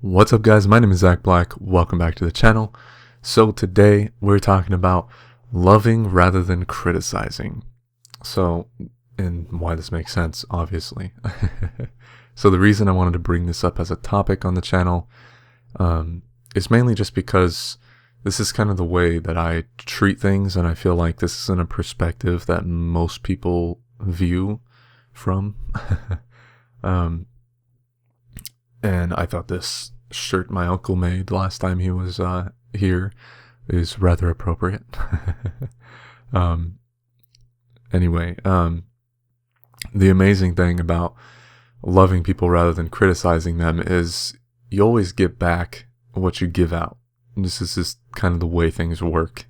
What's up, guys? My name is Zach Black. Welcome back to the channel. So today we're talking about loving rather than criticizing. And why this makes sense, obviously. So the reason I wanted to bring this up as a topic on the channel is mainly just because this is kind of the way that I treat things, and I feel like this isn't a perspective that most people view from. And I thought this shirt my uncle made last time he was here is rather appropriate. Anyway, the amazing thing about loving people rather than criticizing them is you always get back what you give out. And this is just kind of the way things work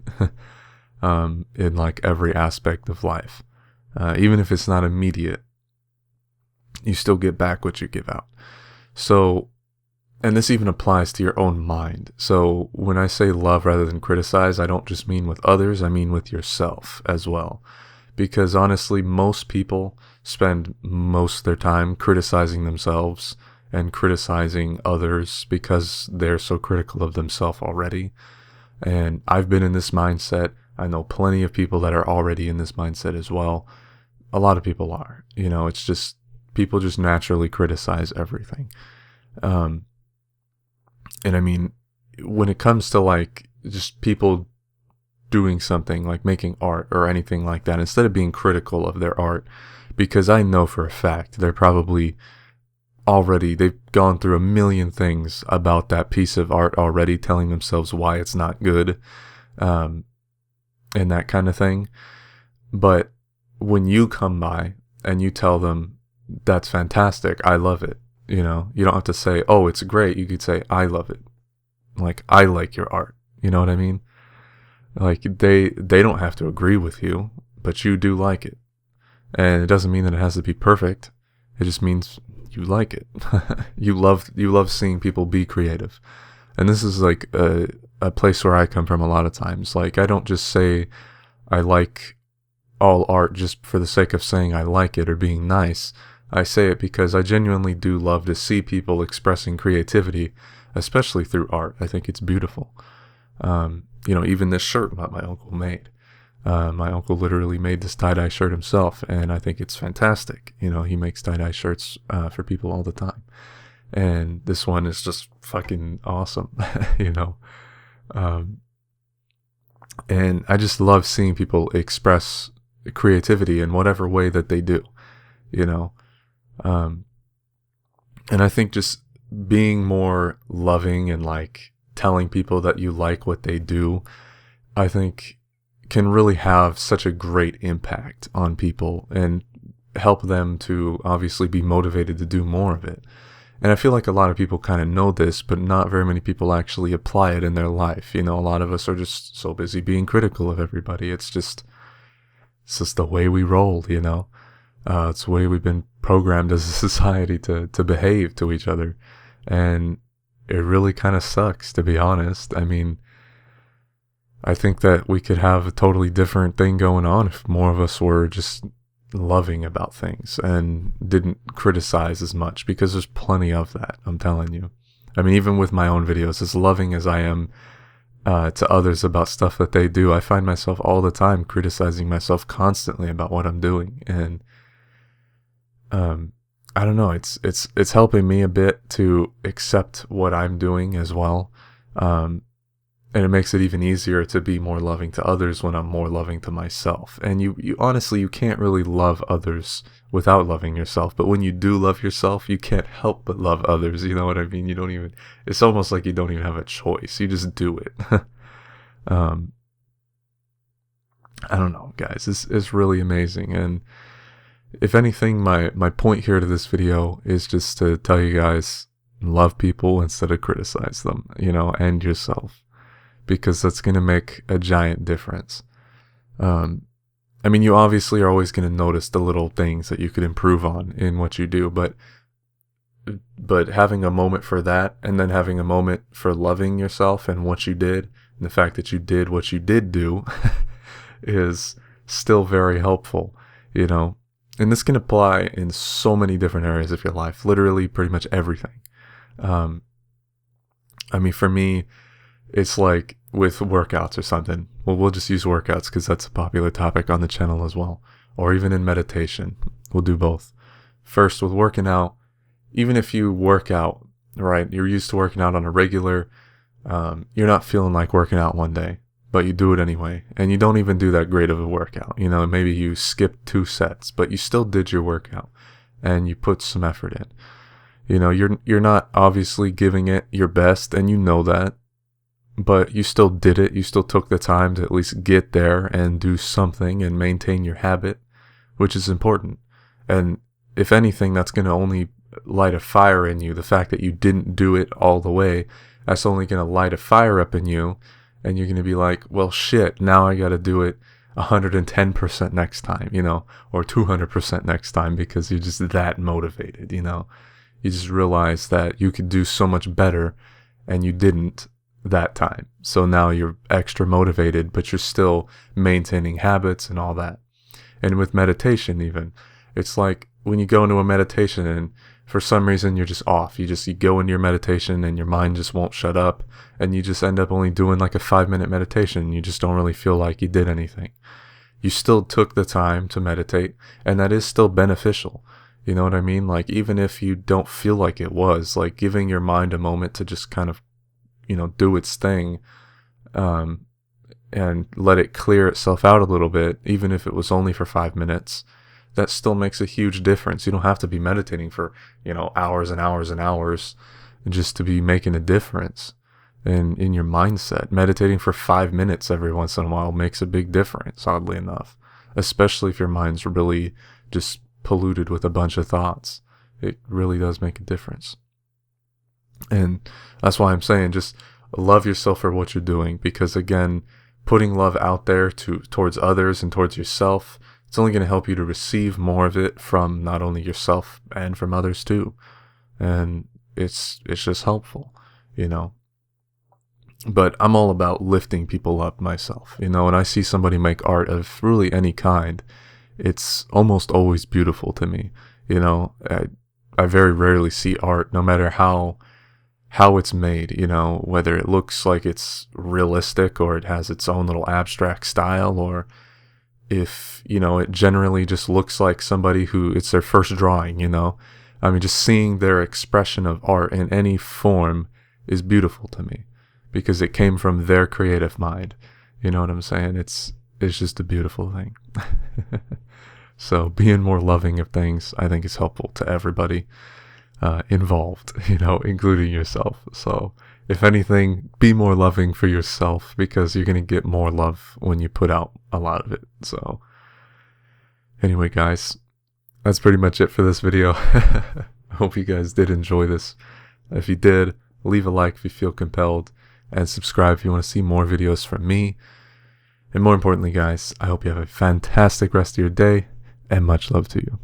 in like every aspect of life. Even if it's not immediate, you still get back what you give out. So, and this even applies to your own mind. So when I say love rather than criticize, I don't just mean with others, I mean with yourself as well. Because honestly, most people spend most of their time criticizing themselves and criticizing others because they're so critical of themselves already. And I've been in this mindset. I know plenty of people that are already in this mindset as well. A lot of people are. You know, it's just, people just naturally criticize everything. And I mean, when it comes to like just people doing something like making art or anything like that, instead of being critical of their art, because I know for a fact they're probably they've gone through a million things about that piece of art already, telling themselves why it's not good, and that kind of thing. But when you come by and you tell them, that's fantastic, I love it, you know, you don't have to say, oh, it's great. You could say, I love it. Like, I like your art. You know what I mean? Like, they don't have to agree with you, but you do like it. And it doesn't mean that it has to be perfect. It just means you like it. You love seeing people be creative. And this is like a place where I come from a lot of times. Like, I don't just say I like all art just for the sake of saying I like it or being nice. I say it because I genuinely do love to see people expressing creativity, especially through art. I think it's beautiful. You know, even this shirt that my uncle made. My uncle literally made this tie-dye shirt himself, and I think it's fantastic. You know, he makes tie-dye shirts for people all the time. And this one is just fucking awesome, you know. And I just love seeing people express creativity in whatever way that they do, you know. And I think just being more loving and like telling people that you like what they do, I think can really have such a great impact on people and help them to obviously be motivated to do more of it. And I feel like a lot of people kind of know this, but not very many people actually apply it in their life. You know, a lot of us are just so busy being critical of everybody. It's just the way we roll, you know. It's the way we've been programmed as a society to behave to each other. And it really kind of sucks, to be honest. I mean, I think that we could have a totally different thing going on if more of us were just loving about things and didn't criticize as much, because there's plenty of that, I'm telling you. I mean, even with my own videos, as loving as I am to others about stuff that they do, I find myself all the time criticizing myself constantly about what I'm doing. And I don't know, it's helping me a bit to accept what I'm doing as well. And it makes it even easier to be more loving to others when I'm more loving to myself. And you honestly, you can't really love others without loving yourself. But when you do love yourself, you can't help but love others. You know what I mean? You don't even, it's almost like you don't even have a choice. You just do it. I don't know, guys. It's really amazing. And if anything, my point here to this video is just to tell you guys, love people instead of criticize them, you know, and yourself, because that's going to make a giant difference. I mean, you obviously are always going to notice the little things that you could improve on in what you do, but having a moment for that, and then having a moment for loving yourself and what you did, and the fact that you did what you did do is still very helpful, you know. And this can apply in so many different areas of your life, literally pretty much everything. I mean, for me, it's like with workouts or something. Well, we'll just use workouts because that's a popular topic on the channel as well. Or even in meditation. We'll do both. First, with working out, even if you work out, right, you're used to working out on a regular, you're not feeling like working out one day, but you do it anyway. And you don't even do that great of a workout. You know, maybe you skipped 2 sets, but you still did your workout and you put some effort in. You know, you're not obviously giving it your best, and you know that, but you still did it. You still took the time to at least get there and do something and maintain your habit, which is important. And if anything, that's going to only light a fire in you. The fact that you didn't do it all the way, that's only going to light a fire up in you, and you're going to be like, well, shit, now I got to do it 110% next time, you know, or 200% next time, because you're just that motivated, you know. You just realize that you could do so much better, and you didn't that time. So now you're extra motivated, but you're still maintaining habits and all that. And with meditation even, it's like when you go into a meditation and for some reason you're just off. You go into your meditation and your mind just won't shut up, and you just end up only doing like a 5-minute meditation. You just don't really feel like you did anything. You still took the time to meditate, and that is still beneficial. You know what I mean? Like, even if you don't feel like it was, like giving your mind a moment to just kind of, you know, do its thing, and let it clear itself out a little bit, even if it was only for 5 minutes, that still makes a huge difference. You don't have to be meditating for, you know, hours and hours and hours just to be making a difference in your mindset. Meditating for 5 minutes every once in a while makes a big difference, oddly enough, especially if your mind's really just polluted with a bunch of thoughts. It really does make a difference. And that's why I'm saying, just love yourself for what you're doing, because again, putting love out there towards others and towards yourself, it's only going to help you to receive more of it from not only yourself and from others too. And it's just helpful, you know. But I'm all about lifting people up myself. You know, when I see somebody make art of really any kind, it's almost always beautiful to me. You know, I very rarely see art, no matter how it's made, you know, whether it looks like it's realistic or it has its own little abstract style, or if, you know, it generally just looks like somebody who, it's their first drawing, you know. I mean, just seeing their expression of art in any form is beautiful to me, because it came from their creative mind. You know what I'm saying? It's just a beautiful thing. So being more loving of things, I think, is helpful to everybody involved, you know, including yourself. So if anything, be more loving for yourself, because you're going to get more love when you put out a lot of it. So anyway, guys, that's pretty much it for this video. I hope you guys did enjoy this. If you did, leave a like if you feel compelled, and subscribe if you want to see more videos from me. And more importantly, guys, I hope you have a fantastic rest of your day, and much love to you.